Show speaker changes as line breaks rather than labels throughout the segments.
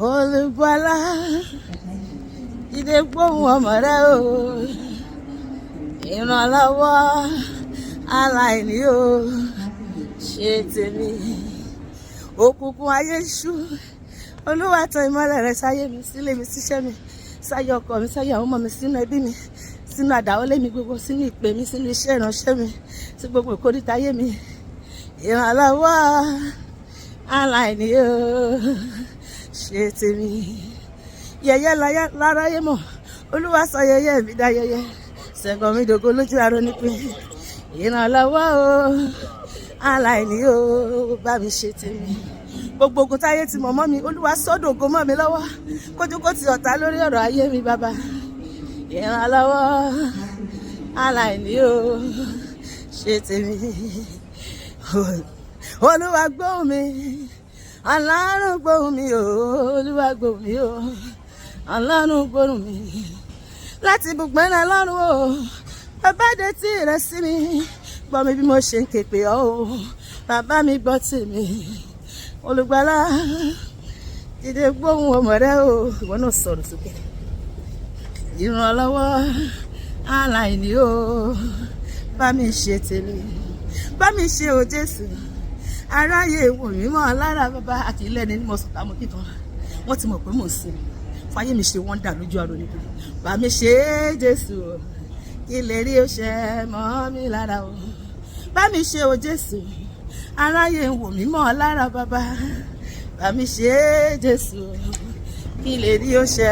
Olùgbàlà jíde gbóhùn ọmọ rẹ o, ìrànlọ́wọ́ aláìní o, ṣe tèmi. Òkùnkùn ayé ṣú, Olúwa tan ìmọ́lẹ̀ rẹ̀ sáyé mi, sílé mi, síṣẹ́ mi, sáyé ọkọ mi, sáyé àwọn ọmọ mi, sínú ẹbí mi, sínú àdáwọlé mi gbogbo, sínú ìpè mi, sínú iṣẹ́ ìránṣẹ́ mi, sí gbogbo ìkórìtà ayé mi. Ìrànlọ́wọ́ aláìní o, ṣe tèmi. Yẹ̀yẹ́ láráyé mọ̀, Olúwa sọ yẹ̀yẹ́ mi dá yẹ̀yẹ́, ṣẹ̀gàn mi dògo lójú aró nípìn. Ìrànlọ́wọ́ o aláìní o, bá mi ṣe tèmi. Gbogbo ogun táyé ti mọ̀ mọ́ mi, Olúwa sọ́dọ̀ ògo mọ́ mi lọ́wọ́, kójú kó ti ọ̀tá lórí ọ̀rọ̀ ayé mi bàbá. Ìrànlọ́wọ́ aláìní o, ṣe tèmi. Olúwa gbóhùn mi, Ọlọ́run gbóhùn mi o, Olúwa gbóhùn mi o, Ọlọ́run gbóhùn mi. Láti ibùgbé náà lọ́run o, bàbá dé tí rẹ̀ sí mi, gbọ́ mi bí mo ṣe ń képe ọ́ o, bàbá mi gbọ́ tèmi. Olùgbàlà jíde gbóhùn ọmọ rẹ o, ìwọ náà sọ̀rọ̀ sókè. Ìrànlọ́wọ́ aláìní o, bá mi ṣe tèmi, bá mi ṣe o Jésù. Aráyé wò mí mọ́ lára bàbá àti ilé ẹni ní mo sọ̀tà mo kíkan, wọ́n ti mọ̀ pé mò ń sin fáyé mi ṣe wọ́n dà lójú àrò níbi. Bá mi ṣe Jésù, kí lè rí o ṣe mọ́ mi lára o. Bá mi ṣe o Jésù, aráyé wò mí mọ́ lára bàbá. Bá mi ṣe Jésù, kí lè rí o ṣe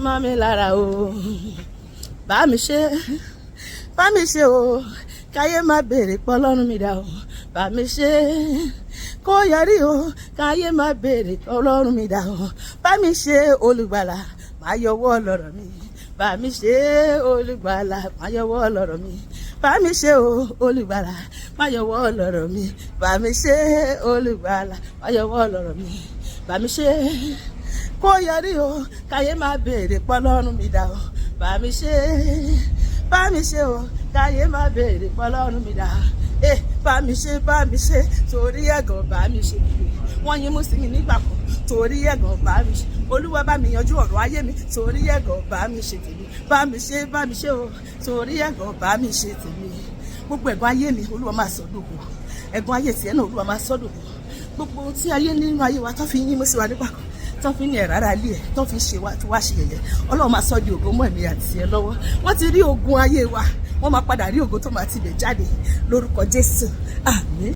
mọ́ mi lára o. Bá mi ṣe o, káyé má béèrè pọ́ lọ́rùn mi dá o. Bá mi ṣe kó yọrí o, káyé má béèrè pọ́ lọ́rùn mi dá o. Bá mi ṣe olùgbàlà, máa yọwọ́ lọ́rọ̀ mi. Bá mi ṣe olùgbàlà, máa yọwọ́ lọ́rọ̀ mi. Bá mi ṣe o olùgbàlà, máa yọwọ́ lọ́rọ̀ mi. Bá mi ṣe olùgbàlà, máa yọwọ́ lọ́rọ̀ mi. Bá mi ṣe kó yọrí o, káyé má béèrè pọ́ lọ́rùn mi dá o. Bá mi ṣe o, káyé má béèrè pọ́ lọ́rùn mi dá o. Bá mi ṣe, torí ẹ̀gàn bá mi ṣe. Wọ́n yín mú sí mi nígbà kan, torí ẹ̀gàn bá mi ṣe. Olúwa bá mi yanjú ọ̀rọ̀ ayé mi, torí ẹ̀gàn bá mi ṣe tèmi. Bá mi ṣe o, torí ẹ̀gàn bá mi ṣe tèmi. Gbogbo ẹ̀gàn ayé mi, Olúwa máa sọ́dọ̀ kù. Ẹ̀gàn ayé tiẹ̀ náà, Olúwa máa sọ́dọ̀ kù. Gbogbo tí ayé nínú ayé wa tó fi yín mú sí wa nígbà kan, tó fi ní ẹ̀rá ilé ẹ̀, tó fi ṣe wá ṣe yẹ̀yẹ́, Ọlọ́run máa sọ di ògo mọ́ ẹ̀mí àti ẹ̀ lọ́wọ́. Wọ́n ti rí ogun ayé wa, wọ́n máa padà rí ògo tó máa ti bẹ̀ jáde lórúkọ Jésù. Àmín.